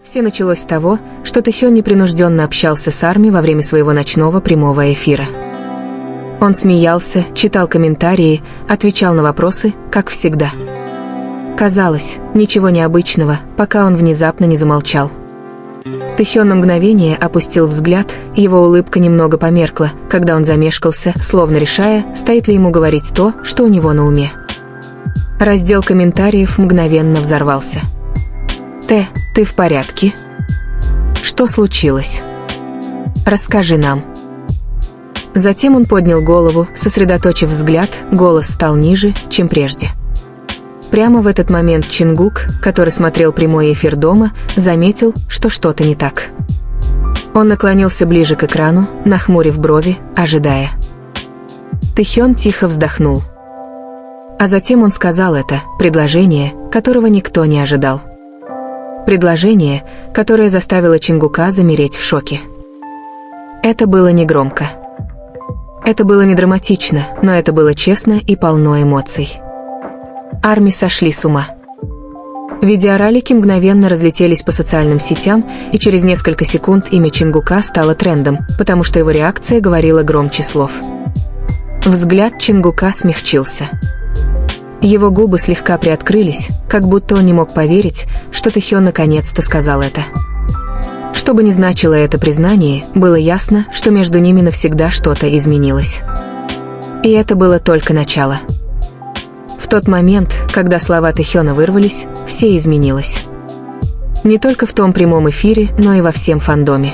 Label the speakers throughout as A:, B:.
A: Все началось с того, что Тэхён непринужденно общался с Арми во время своего ночного прямого эфира. Он смеялся, читал комментарии, отвечал на вопросы, как всегда. Казалось, ничего необычного, пока он внезапно не замолчал. Тэхён на мгновение опустил взгляд, его улыбка немного померкла, когда он замешкался, словно решая, стоит ли ему говорить то, что у него на уме. Раздел комментариев мгновенно взорвался. Ты в порядке? Что случилось? Расскажи нам». Затем он поднял голову, сосредоточив взгляд, голос стал ниже, чем прежде. Прямо в этот момент Чингук, который смотрел прямой эфир дома, заметил, что что-то не так. Он наклонился ближе к экрану, нахмурив брови, ожидая. Тэхён тихо вздохнул. А затем он сказал это, предложение, которого никто не ожидал. Предложение, которое заставило Чингука замереть в шоке. Это было не громко. Это было не драматично, но это было честно и полно эмоций. Арми сошли с ума. Видеоролики мгновенно разлетелись по социальным сетям, и через несколько секунд имя Чингука стало трендом, потому что его реакция говорила громче слов. Взгляд Чингука смягчился. Его губы слегка приоткрылись, как будто он не мог поверить, что Тэхён наконец-то сказал это. Что бы ни значило это признание, было ясно, что между ними навсегда что-то изменилось. И это было только начало. В тот момент, когда слова Тэхёна вырвались, все изменилось. Не только в том прямом эфире, но и во всем фандоме.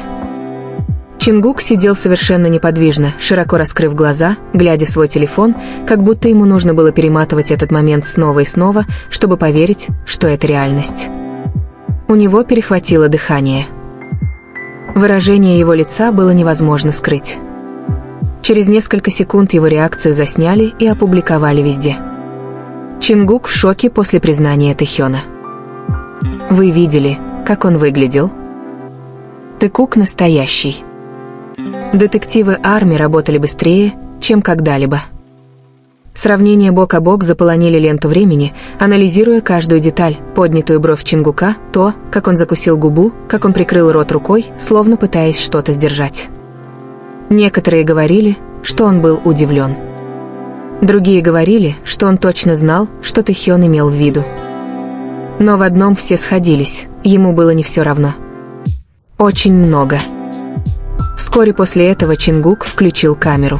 A: Чингук сидел совершенно неподвижно, широко раскрыв глаза, глядя в свой телефон, как будто ему нужно было перематывать этот момент снова и снова, чтобы поверить, что это реальность. У него перехватило дыхание. Выражение его лица было невозможно скрыть. Через несколько секунд его реакцию засняли и опубликовали везде. Чингук в шоке после признания Тэхёна. Вы видели, как он выглядел? Тэкук настоящий. Детективы Арми работали быстрее, чем когда-либо. Сравнения бок о бок заполонили ленту времени, анализируя каждую деталь, поднятую бровь Чингука, то, как он закусил губу, как он прикрыл рот рукой, словно пытаясь что-то сдержать. Некоторые говорили, что он был удивлен. Другие говорили, что он точно знал, что Тэхён имел в виду. Но в одном все сходились, ему было не все равно. Очень много. Вскоре после этого Чингук включил камеру.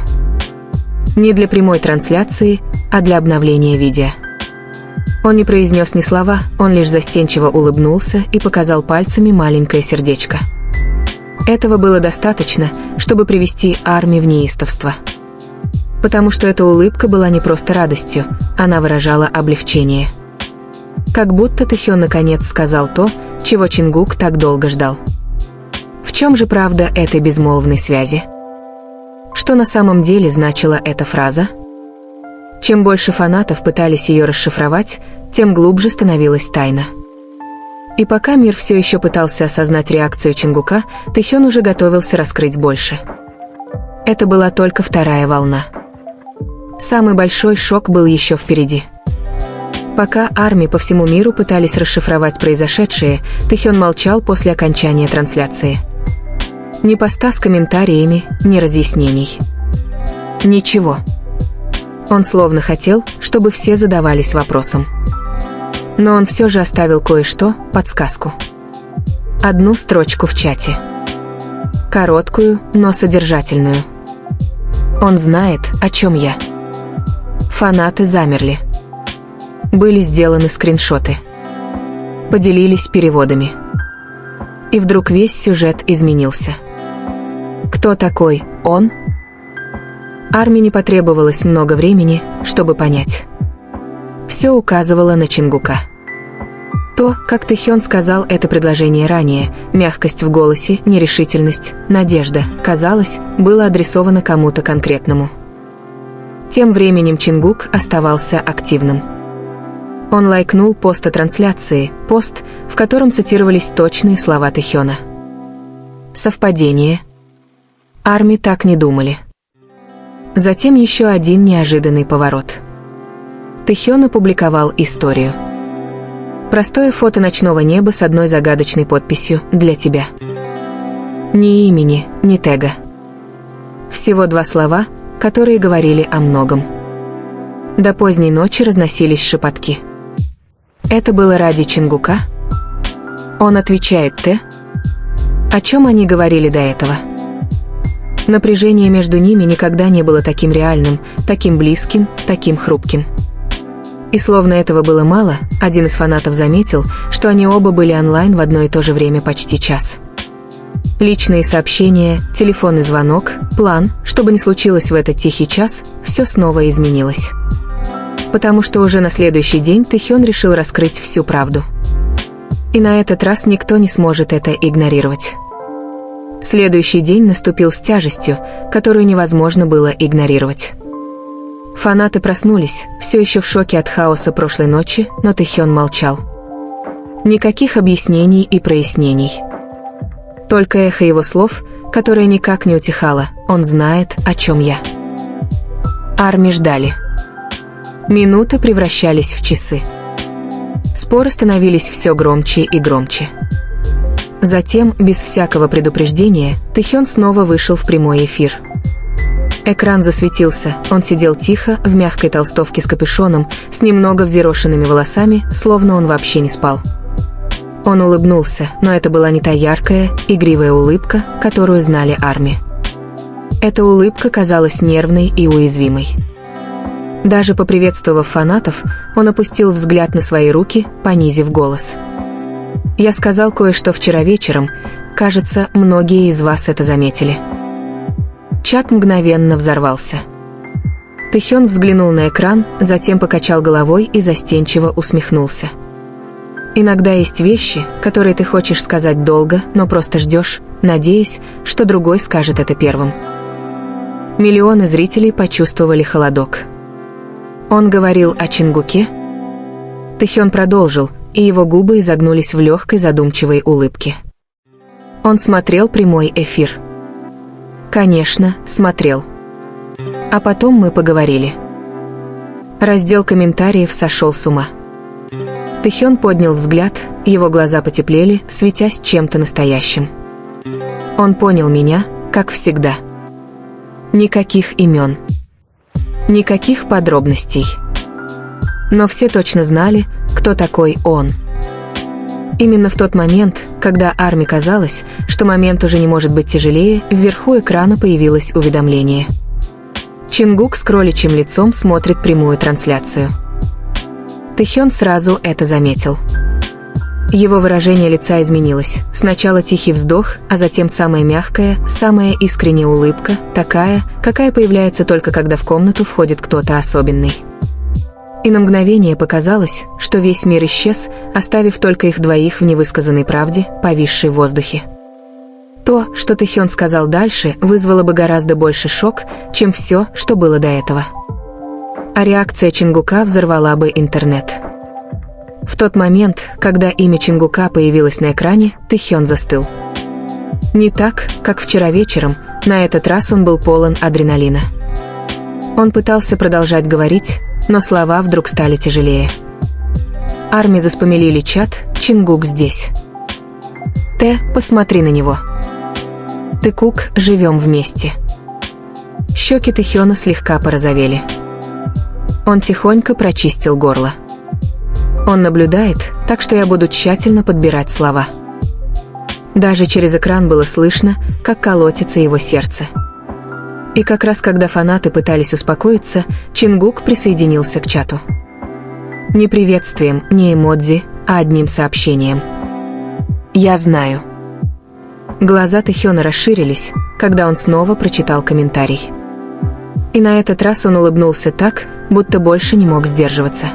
A: Не для прямой трансляции, а для обновления видео. Он не произнес ни слова, он лишь застенчиво улыбнулся и показал пальцами маленькое сердечко. Этого было достаточно, чтобы привести Арми в неистовство. Потому что эта улыбка была не просто радостью, она выражала облегчение. Как будто Тэхён наконец сказал то, чего Чингук так долго ждал. В чем же правда этой безмолвной связи? Что на самом деле значила эта фраза? Чем больше фанатов пытались ее расшифровать, тем глубже становилась тайна. И пока мир все еще пытался осознать реакцию Чингука, Тэхён уже готовился раскрыть больше. Это была только вторая волна. Самый большой шок был еще впереди. Пока Арми по всему миру пытались расшифровать произошедшее, Тэхён молчал после окончания трансляции. Ни поста с комментариями, ни разъяснений. Ничего. Он словно хотел, чтобы все задавались вопросом. Но он все же оставил кое-что, подсказку. Одну строчку в чате. Короткую, но содержательную. Он знает, о чем я. Фанаты замерли. Были сделаны скриншоты. Поделились переводами. И вдруг весь сюжет изменился. Кто такой он? Арми не потребовалось много времени, чтобы понять. Все указывало на Чингука. То, как Тэхён сказал это предложение ранее, мягкость в голосе, нерешительность, надежда, казалось, было адресовано кому-то конкретному. Тем временем Чингук оставался активным. Он лайкнул пост о трансляции, пост, в котором цитировались точные слова Тэхёна. Совпадение? Арми так не думали. Затем еще один неожиданный поворот. Тэхён опубликовал историю. Простое фото ночного неба с одной загадочной подписью «Для тебя». Ни имени, ни тега. Всего 2 слова, которые говорили о многом. До поздней ночи разносились шепотки. Это было ради Чингука? Он отвечает «Т». О чем они говорили до этого? Напряжение между ними никогда не было таким реальным, таким близким, таким хрупким. И словно этого было мало, один из фанатов заметил, что они оба были онлайн в одно и то же время почти час. Личные сообщения, телефонный звонок, план, что бы ни случилось в этот тихий час, все снова изменилось. Потому что уже на следующий день Тэхён решил раскрыть всю правду. И на этот раз никто не сможет это игнорировать. Следующий день наступил с тяжестью, которую невозможно было игнорировать. Фанаты проснулись, все еще в шоке от хаоса прошлой ночи, но Тэхён молчал. Никаких объяснений и прояснений. Только эхо его слов, которое никак не утихало. Он знает, о чем я. Арми ждали. Минуты превращались в часы. Споры становились все громче и громче. Затем, без всякого предупреждения, Тэхён снова вышел в прямой эфир. Экран засветился, он сидел тихо, в мягкой толстовке с капюшоном, с немного взъерошенными волосами, словно он вообще не спал. Он улыбнулся, но это была не та яркая, игривая улыбка, которую знали Арми. Эта улыбка казалась нервной и уязвимой. Даже поприветствовав фанатов, он опустил взгляд на свои руки, понизив голос. «Я сказал кое-что вчера вечером. Кажется, многие из вас это заметили». Чат мгновенно взорвался. Тэхён взглянул на экран, затем покачал головой и застенчиво усмехнулся. «Иногда есть вещи, которые ты хочешь сказать долго, но просто ждешь, надеясь, что другой скажет это первым». Миллионы зрителей почувствовали холодок. Он говорил о Чингуке? Тэхён продолжил, и его губы изогнулись в легкой задумчивой улыбке. Он смотрел прямой эфир. Конечно, смотрел. А потом мы поговорили. Раздел комментариев сошел с ума. Тэхён поднял взгляд, его глаза потеплели, светясь чем-то настоящим. Он понял меня, как всегда. Никаких имен. Никаких подробностей. Но все точно знали, кто такой он. Именно в тот момент, когда Арми казалось, что момент уже не может быть тяжелее, вверху экрана появилось уведомление. Чингук с кроличьим лицом смотрит прямую трансляцию. Тэхён сразу это заметил. Его выражение лица изменилось. Сначала тихий вздох, а затем самая мягкая, самая искренняя улыбка, такая, какая появляется только когда в комнату входит кто-то особенный. И на мгновение показалось, что весь мир исчез, оставив только их двоих в невысказанной правде, повисшей в воздухе. То, что Тэхён сказал дальше, вызвало бы гораздо больше шок, чем все, что было до этого. А реакция Чингука взорвала бы интернет. В тот момент, когда имя Чингука появилось на экране, Тэхён застыл. Не так, как вчера вечером, на этот раз он был полон адреналина. Он пытался продолжать говорить, но слова вдруг стали тяжелее. Арми заспамилили чат, Чингук здесь. Т, посмотри на него. Тэкук, живем вместе. Щеки Тэхёна слегка порозовели. Он тихонько прочистил горло. Он наблюдает, так что я буду тщательно подбирать слова. Даже через экран было слышно, как колотится его сердце. И как раз когда фанаты пытались успокоиться, Чингук присоединился к чату. Не приветствием, не эмодзи, а одним сообщением. «Я знаю». Глаза Тэхёна расширились, когда он снова прочитал комментарий. И на этот раз он улыбнулся так, будто больше не мог сдерживаться.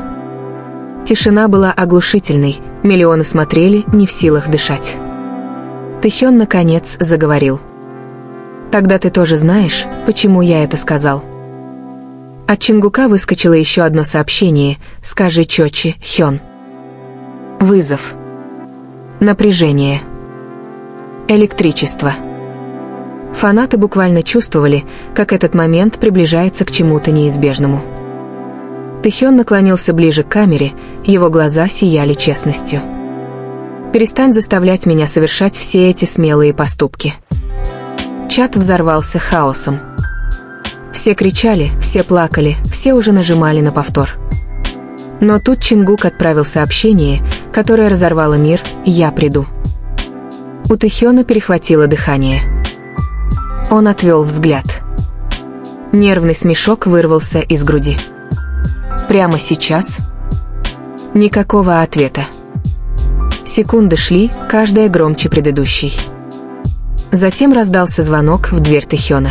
A: Тишина была оглушительной, миллионы смотрели, не в силах дышать. Тэхён наконец заговорил. «Тогда ты тоже знаешь, почему я это сказал». От Чингука выскочило еще одно сообщение: «Скажи чётче, Хён». Вызов. Напряжение. Электричество. Фанаты буквально чувствовали, как этот момент приближается к чему-то неизбежному. Тэхён наклонился ближе к камере, его глаза сияли честностью. «Перестань заставлять меня совершать все эти смелые поступки». Чат взорвался хаосом. Все кричали, все плакали, все уже нажимали на повтор. Но тут Чингук отправил сообщение, которое разорвало мир: «Я приду». У Тэхёна перехватило дыхание. Он отвел взгляд. Нервный смешок вырвался из груди. Прямо сейчас? Никакого ответа. Секунды шли, каждая громче предыдущей. Затем раздался звонок в дверь Тэхёна.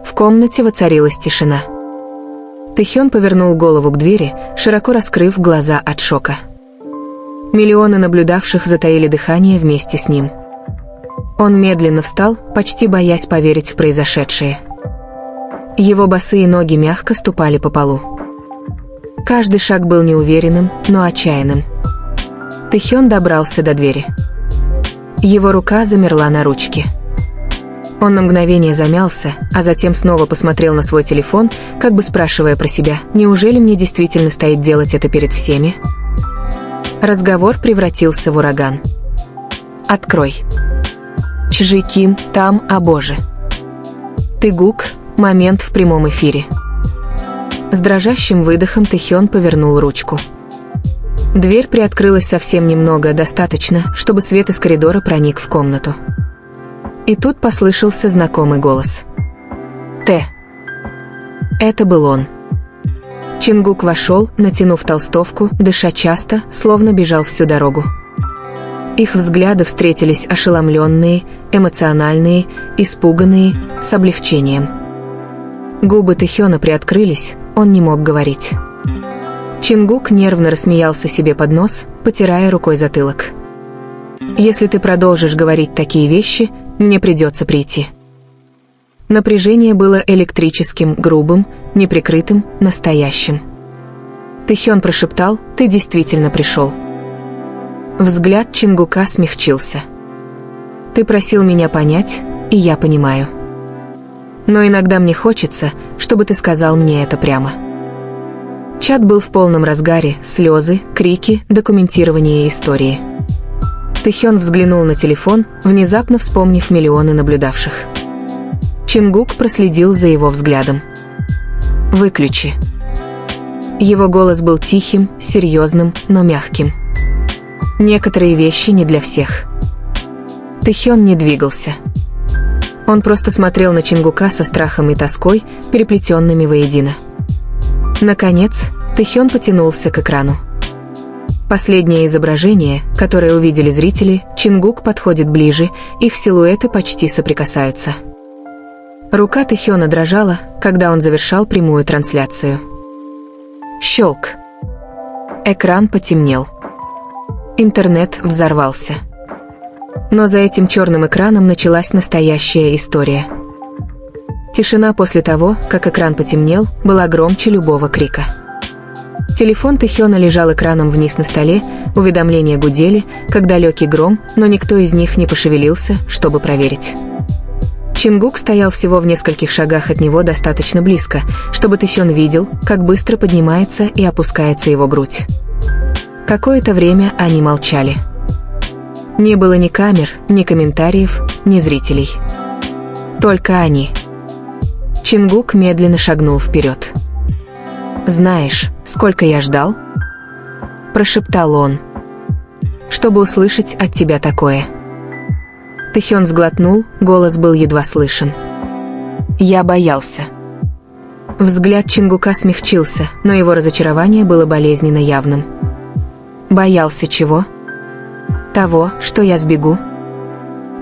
A: В комнате воцарилась тишина. Тэхён повернул голову к двери, широко раскрыв глаза от шока. Миллионы наблюдавших затаили дыхание вместе с ним. Он медленно встал, почти боясь поверить в произошедшее. Его босые ноги мягко ступали по полу. Каждый шаг был неуверенным, но отчаянным. Тэхён добрался до двери. Его рука замерла на ручке. Он на мгновение замялся, а затем снова посмотрел на свой телефон, как бы спрашивая про себя: «Неужели мне действительно стоит делать это перед всеми?» Разговор превратился в ураган. «Открой». «Чжи Ким, там, о боже». «Ты-гук», момент в прямом эфире. С дрожащим выдохом Тэхён повернул ручку. Дверь приоткрылась совсем немного, достаточно, чтобы свет из коридора проник в комнату. И тут послышался знакомый голос. «Т». Это был он. Чингук вошел, натянув толстовку, дыша часто, словно бежал всю дорогу. Их взгляды встретились ошеломленные, эмоциональные, испуганные, с облегчением. Губы Тэхёна приоткрылись, он не мог говорить. Чингук нервно рассмеялся себе под нос, потирая рукой затылок. «Если ты продолжишь говорить такие вещи, мне придется прийти». Напряжение было электрическим, грубым, неприкрытым, настоящим. Тэхён прошептал: «Ты действительно пришел». Взгляд Чингука смягчился. «Ты просил меня понять, и я понимаю. Но иногда мне хочется, чтобы ты сказал мне это прямо». Чат был в полном разгаре: слезы, крики, документирование истории. Тэхён взглянул на телефон, внезапно вспомнив миллионы наблюдавших. Чингук проследил за его взглядом. «Выключи». Его голос был тихим, серьезным, но мягким. «Некоторые вещи не для всех». Тэхён не двигался. Он просто смотрел на Чингука со страхом и тоской, переплетенными воедино. Наконец, Тэхён потянулся к экрану. Последнее изображение, которое увидели зрители: Чингук подходит ближе, их силуэты почти соприкасаются. Рука Тэхёна дрожала, когда он завершал прямую трансляцию. Щелк. Экран потемнел. Интернет взорвался. Но за этим черным экраном началась настоящая история. Тишина после того, как экран потемнел, была громче любого крика. Телефон Тэхёна лежал экраном вниз на столе, уведомления гудели, как далекий гром, но никто из них не пошевелился, чтобы проверить. Чингук стоял всего в нескольких шагах от него, достаточно близко, чтобы Тэхён видел, как быстро поднимается и опускается его грудь. Какое-то время они молчали. Не было ни камер, ни комментариев, ни зрителей. Только они. Чингук медленно шагнул вперед. «Знаешь, сколько я ждал?» – прошептал он. «Чтобы услышать от тебя такое». Тэхён сглотнул, голос был едва слышен. «Я боялся». Взгляд Чингука смягчился, но его разочарование было болезненно явным. «Боялся чего?» «Того, что я сбегу?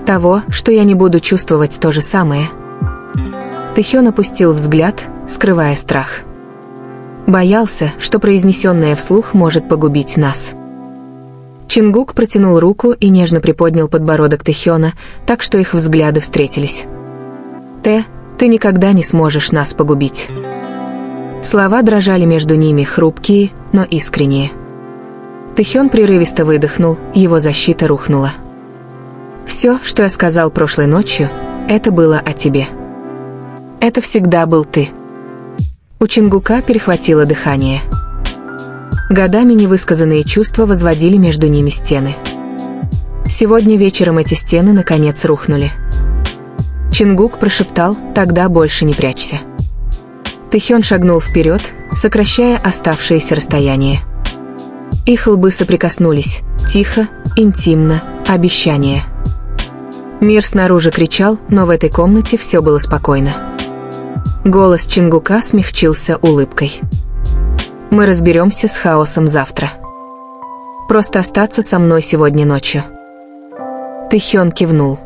A: Того, что я не буду чувствовать то же самое?» Тэхён опустил взгляд, скрывая страх. Боялся, что произнесенное вслух может погубить нас. Чингук протянул руку и нежно приподнял подбородок Тэхёна, так что их взгляды встретились. Ты никогда не сможешь нас погубить». Слова дрожали между ними, хрупкие, но искренние. Тэхён прерывисто выдохнул, его защита рухнула. «Все, что я сказал прошлой ночью, это было о тебе. Это всегда был ты. У Чингука перехватило дыхание. Годами невысказанные чувства возводили между ними стены. Сегодня вечером эти стены наконец рухнули. Чингук прошептал: «Тогда больше не прячься». Тэхён шагнул вперед, сокращая оставшееся расстояние. Их лбы соприкоснулись, тихо, интимно, обещание. Мир снаружи кричал, но в этой комнате все было спокойно. Голос Чингука смягчился улыбкой. «Мы разберемся с хаосом завтра. Просто остаться со мной сегодня ночью». Тэхён кивнул.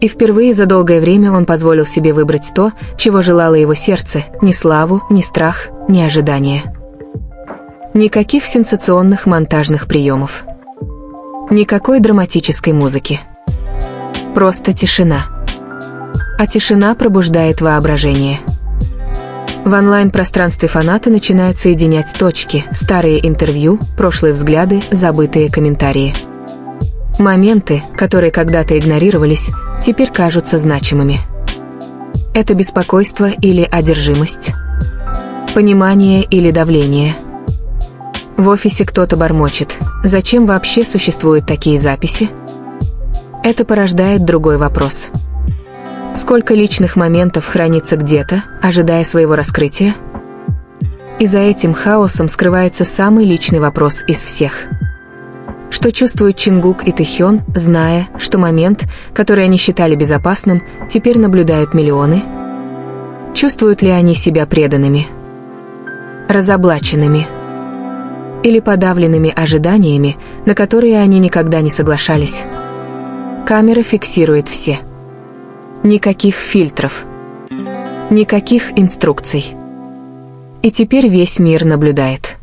A: И впервые за долгое время он позволил себе выбрать то, чего желало его сердце: ни славу, ни страх, ни ожидания. Никаких сенсационных монтажных приемов. Никакой драматической музыки. Просто тишина. А тишина пробуждает воображение. В онлайн-пространстве фанаты начинают соединять точки: старые интервью, прошлые взгляды, забытые комментарии. Моменты, которые когда-то игнорировались, теперь кажутся значимыми. Это беспокойство или одержимость? Понимание или давление? В офисе кто-то бормочет: «Зачем вообще существуют такие записи?» Это порождает другой вопрос. Сколько личных моментов хранится где-то, ожидая своего раскрытия? И за этим хаосом скрывается самый личный вопрос из всех. Что чувствуют Чингук и Тэхён, зная, что момент, который они считали безопасным, теперь наблюдают миллионы? Чувствуют ли они себя преданными? Разоблаченными? Или подавленными ожиданиями, на которые они никогда не соглашались? Камера фиксирует все. Никаких фильтров. Никаких инструкций. И теперь весь мир наблюдает.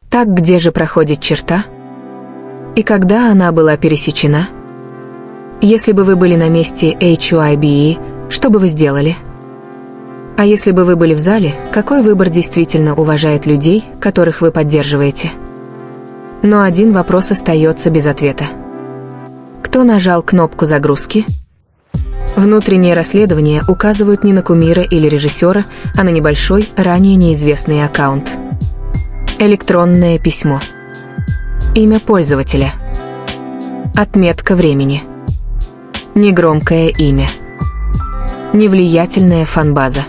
A: Так где же проходит черта? И когда она была пересечена? Если бы вы были на месте HYBE, что бы вы сделали? А если бы вы были в зале, какой выбор действительно уважает людей, которых вы поддерживаете? Но один вопрос остается без ответа. Кто нажал кнопку загрузки? Внутренние расследования указывают не на кумира или режиссера, а на небольшой, ранее неизвестный аккаунт. Электронное письмо. Имя пользователя. Отметка времени. Негромкое имя. Невлиятельная фанбаза.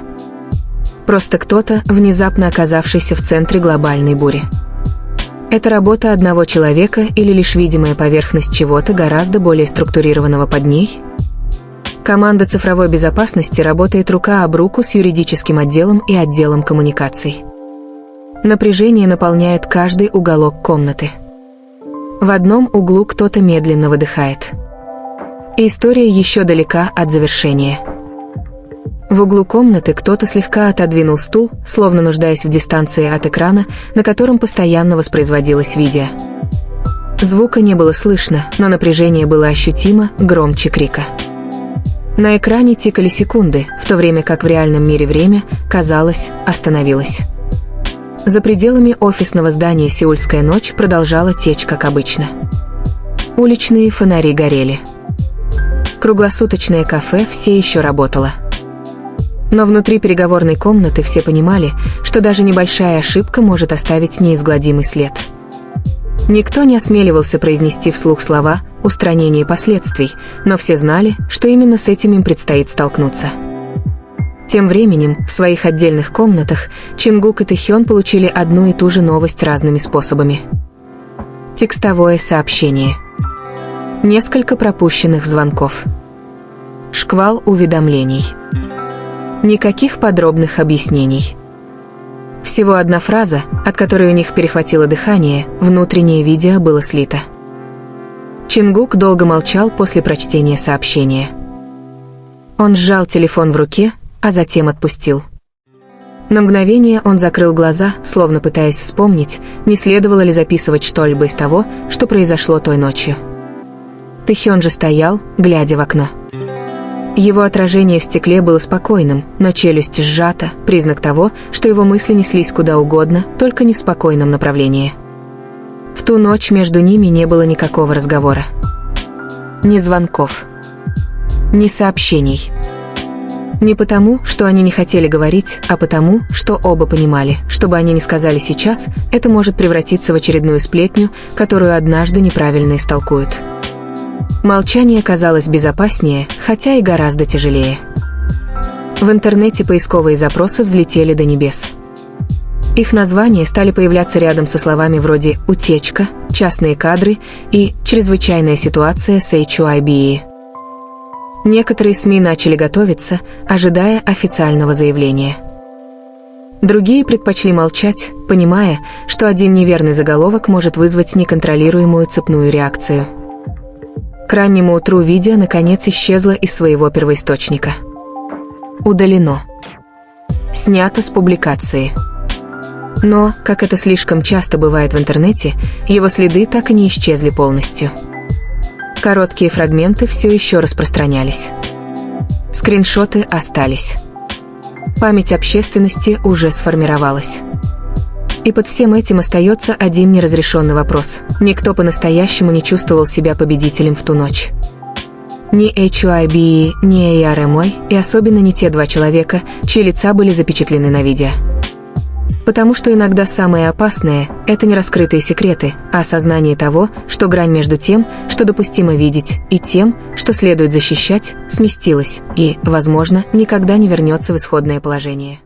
A: Просто кто-то, внезапно оказавшийся в центре глобальной бури. Это работа одного человека или лишь видимая поверхность чего-то гораздо более структурированного под ней? Команда цифровой безопасности работает рука об руку с юридическим отделом и отделом коммуникаций. Напряжение наполняет каждый уголок комнаты. В одном углу кто-то медленно выдыхает. И история еще далека от завершения. В углу комнаты кто-то слегка отодвинул стул, словно нуждаясь в дистанции от экрана, на котором постоянно воспроизводилось видео. Звука не было слышно, но напряжение было ощутимо, громче крика. На экране тикали секунды, в то время как в реальном мире время, казалось, остановилось. За пределами офисного здания сеульская ночь продолжала течь, как обычно. Уличные фонари горели. Круглосуточное кафе все еще работало. Но внутри переговорной комнаты все понимали, что даже небольшая ошибка может оставить неизгладимый след. Никто не осмеливался произнести вслух слова «устранение последствий», но все знали, что именно с этим им предстоит столкнуться. Тем временем, в своих отдельных комнатах, Чингук и Тэхён получили одну и ту же новость разными способами. Текстовое сообщение. Несколько пропущенных звонков. Шквал уведомлений. Никаких подробных объяснений. Всего одна фраза, от которой у них перехватило дыхание, внутреннее видео было слито. Чингук долго молчал после прочтения сообщения. Он сжал телефон в руке, а затем отпустил. На мгновение он закрыл глаза, словно пытаясь вспомнить, не следовало ли записывать что-либо из того, что произошло той ночью. Тэхён же стоял, глядя в окно. Его отражение в стекле было спокойным, но челюсть сжата, признак того, что его мысли неслись куда угодно, только не в спокойном направлении. В ту ночь между ними не было никакого разговора. Ни звонков. Ни сообщений. Не потому, что они не хотели говорить, а потому, что оба понимали, что бы они ни сказали сейчас, это может превратиться в очередную сплетню, которую однажды неправильно истолкуют. Молчание казалось безопаснее, хотя и гораздо тяжелее. В интернете поисковые запросы взлетели до небес. Их названия стали появляться рядом со словами вроде «утечка», «частные кадры» и «чрезвычайная ситуация с HYBE». Некоторые СМИ начали готовиться, ожидая официального заявления. Другие предпочли молчать, понимая, что один неверный заголовок может вызвать неконтролируемую цепную реакцию. К раннему утру видео наконец исчезло из своего первоисточника. Удалено. Снято с публикации. Но, как это слишком часто бывает в интернете, его следы так и не исчезли полностью. Короткие фрагменты все еще распространялись. Скриншоты остались. Память общественности уже сформировалась. И под всем этим остается один неразрешенный вопрос. Никто по-настоящему не чувствовал себя победителем в ту ночь. Ни HYBE, ни ARMY, и особенно не те два человека, чьи лица были запечатлены на видео. Потому что иногда самое опасное – это не раскрытые секреты, а осознание того, что грань между тем, что допустимо видеть, и тем, что следует защищать, сместилась и, возможно, никогда не вернется в исходное положение.